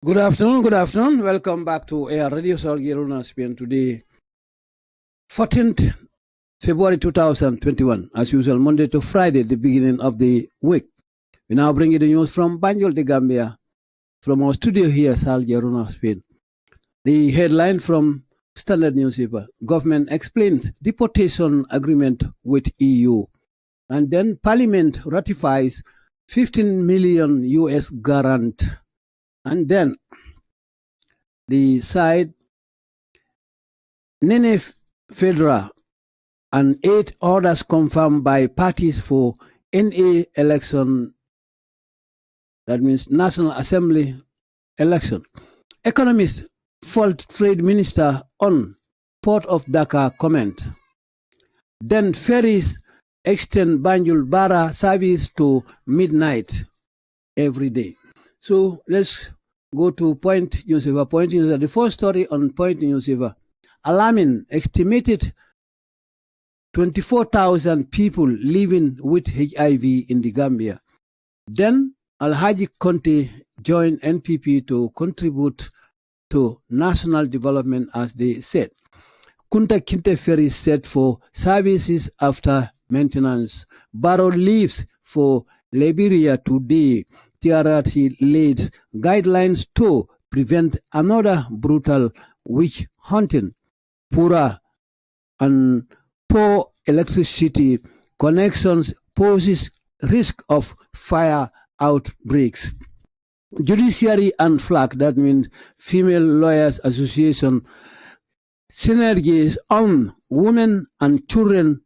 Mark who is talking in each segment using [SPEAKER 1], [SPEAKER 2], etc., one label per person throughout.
[SPEAKER 1] Good afternoon, good afternoon. Welcome back to Air Radio Salgiruna Spain today, 14th February 2021. As usual, Monday to Friday, the beginning of the week. We now bring you the news from Banjul, the Gambia, from our studio here, Salgiruna Spain. The headline from Standard newspaper: Government explains deportation agreement with EU. And then Parliament ratifies 15 million US grant. And then the side, Nene Federa and 8 orders confirmed by parties for NA election, that means National Assembly election. Economist fault trade minister on Port of Dakar comment. Then ferries extend Banjul Bara service to midnight every day. So let's go to Point Newspaper. Point Newspaper. The first story on Point Newspaper: alarming, estimated 24,000 people living with HIV in the Gambia. Then Alhaji Conte joined NPP to contribute to national development, as they said. Kunta Kinte ferry set for services after maintenance. Barrow leaves for Liberia today. TRT leads guidelines to prevent another brutal witch hunting. Poor and poor electricity connections poses risk of fire outbreaks. Judiciary and FLAC, that means Female Lawyers Association, synergies on women and children,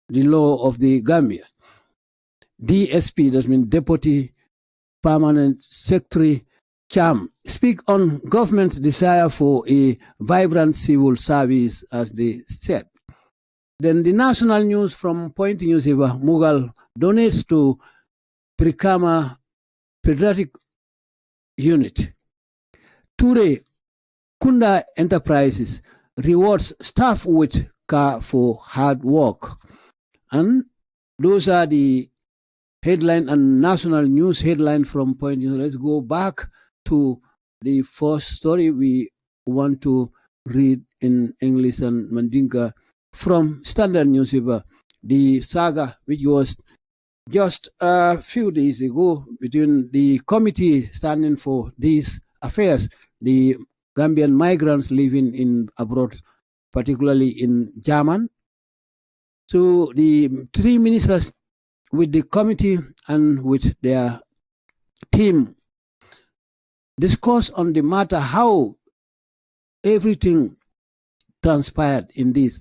[SPEAKER 1] the law of the Gambia. DSP, that means Deputy Permanent Secretary Cham, speak on government's desire for a vibrant civil service, as they said. Then the national news from Point Newspaper: Mughal donates to Prikama Pediatric Unit. Ture Kunda Enterprises rewards staff with car for hard work. And those are the headline and national news headline from Point News. Let's go back to the first story we want to read in English and Mandinka from Standard newspaper. The saga, which was just a few days ago between the committee standing for these affairs, the Gambian migrants living in abroad, particularly in German. So the 3 ministers with the committee and with their team discuss on the matter, how everything transpired in this,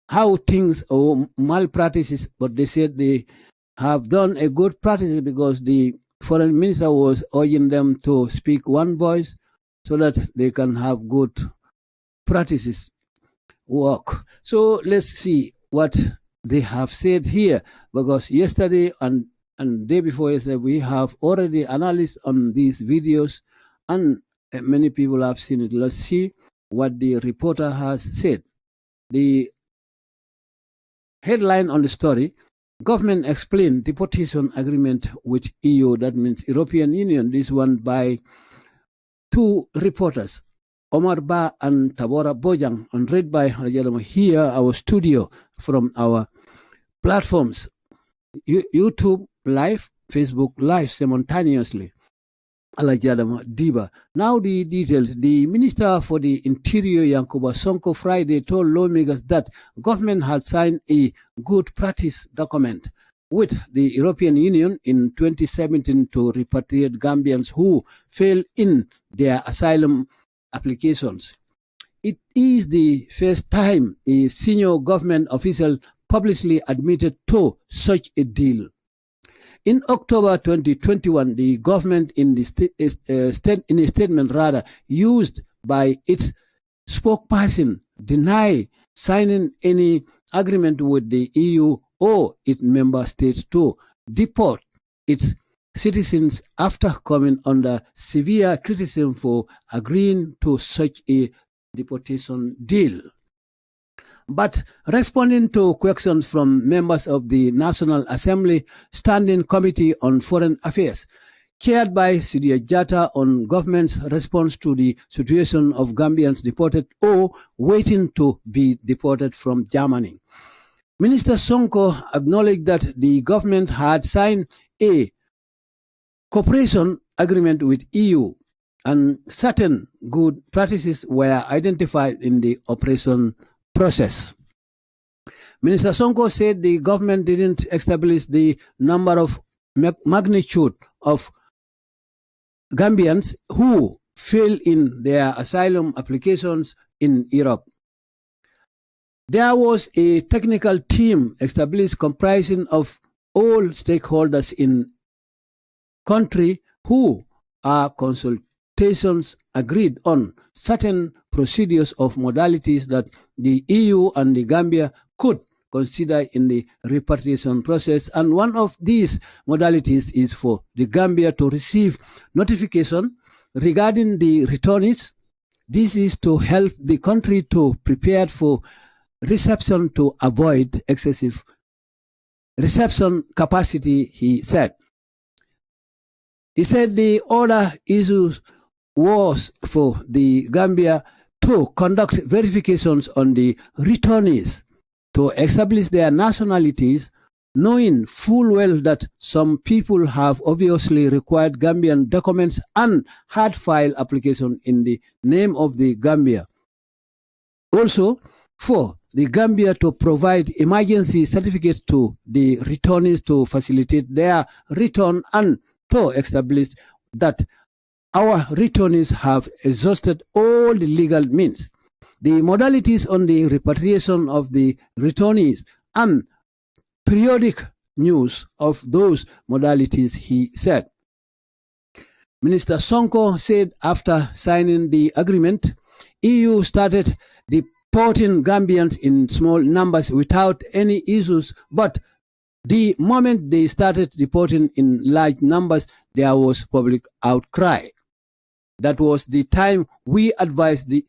[SPEAKER 1] how things or malpractices, but they said they have done a good practice because the foreign minister was urging them to speak one voice so that they can have good practices work. So let's see what they have said here, because yesterday and day before yesterday we have already analyzed on these videos and many people have seen it. Let's see what the reporter has said. The headline on the story: government explained deportation agreement with EU, that means European Union. This one by 2 reporters, Omar Ba and Tabora Bojang, and read by here, our studio, from our platforms, YouTube Live, Facebook Live simultaneously. Alajadama Diba. Now the details. The Minister for the Interior, Yankuba Sonko, Friday told lawmakers that government had signed a good practice document with the European Union in 2017 to repatriate Gambians who failed in their asylum applications. It is the first time a senior government official publicly admitted to such a deal. In October 2021, the government in a statement used by its spokesperson denied signing any agreement with the EU or its member states to deport its citizens after coming under severe criticism for agreeing to such a deportation deal. But responding to questions from members of the National Assembly Standing Committee on Foreign Affairs, chaired by Sidia Jatta, on government's response to the situation of Gambians deported or waiting to be deported from Germany. Minister Sonko acknowledged that the government had signed a cooperation agreement with EU and certain good practices were identified in the operation process. Minister Sonko said the government didn't establish the number of magnitude of Gambians who fail in their asylum applications in Europe. There was a technical team established comprising of all stakeholders in country who are consultations agreed on certain procedures of modalities that the EU and the Gambia could consider in the repatriation process, and one of these modalities is for the Gambia to receive notification regarding the returnees. This is to help the country to prepare for reception to avoid excessive reception capacity, he said. He said the other issue was for the Gambia to conduct verifications on the returnees to establish their nationalities, knowing full well that some people have obviously required Gambian documents and had filed application in the name of the Gambia. Also, for the Gambia to provide emergency certificates to the returnees to facilitate their return and to establish that our returnees have exhausted all the legal means. The modalities on the repatriation of the returnees and periodic news of those modalities, he said. Minister Sonko said after signing the agreement, EU started deporting Gambians in small numbers without any issues, but the moment they started deporting in large numbers, there was public outcry. That was the time we advised the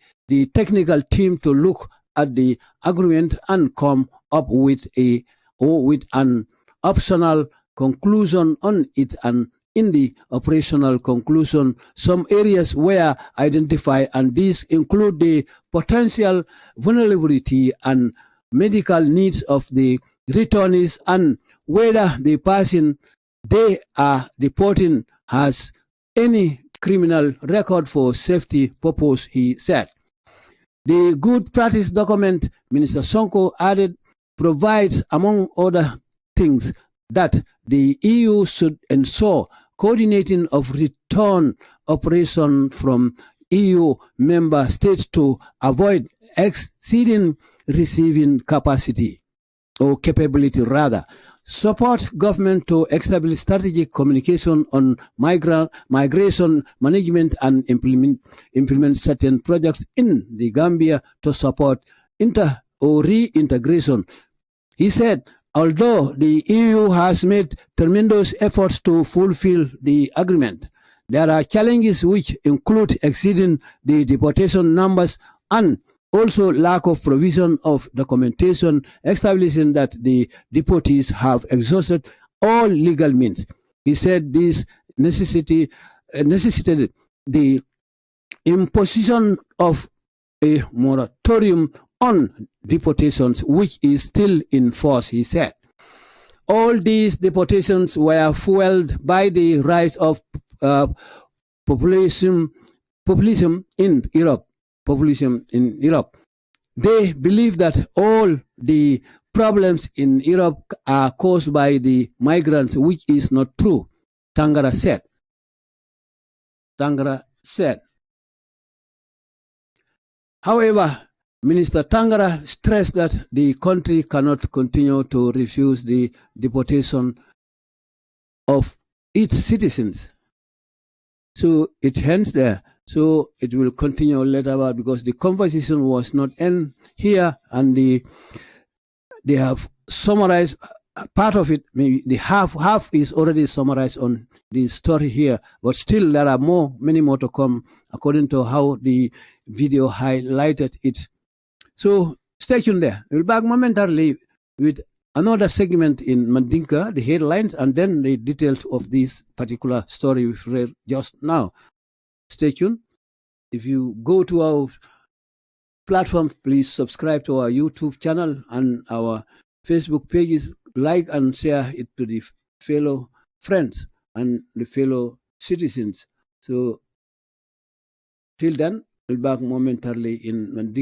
[SPEAKER 1] technical team to look at the agreement and come up with an optional conclusion on it, and in the operational conclusion, some areas were identified, and these include the potential vulnerability and medical needs of the returnees and whether the person they are deporting has any criminal record for safety purpose, he said. The good practice document, Minister Sonko added, provides, among other things, that the EU should ensure coordinating of return operation from EU member states to avoid exceeding receiving capacity or capability rather. Support government to establish strategic communication on migration management and implement certain projects in the Gambia to support reintegration. He said, although the EU has made tremendous efforts to fulfill the agreement, there are challenges which include exceeding the deportation numbers and also lack of provision of documentation establishing that the deportees have exhausted all legal means. He said this necessitated the imposition of a moratorium on deportations, which is still in force, he said. All these deportations were fueled by the rise of populism in Europe. They believe that all the problems in Europe are caused by the migrants, which is not true, Tangara said. However, Minister Tangara stressed that the country cannot continue to refuse the deportation of its citizens. So it ends there. So it will continue later because the conversation was not end here, and they have summarized part of it. Maybe the half is already summarized on the story here, but still there are many more to come according to how the video highlighted it. So stay tuned there. We'll be back momentarily with another segment in Mandinka, the headlines, and then the details of this particular story we've read just now. Stay tuned. If you go to our platform, please subscribe to our YouTube channel and our Facebook pages, like and share it to the fellow friends and the fellow citizens. So till then, we'll be back momentarily in Mandinka.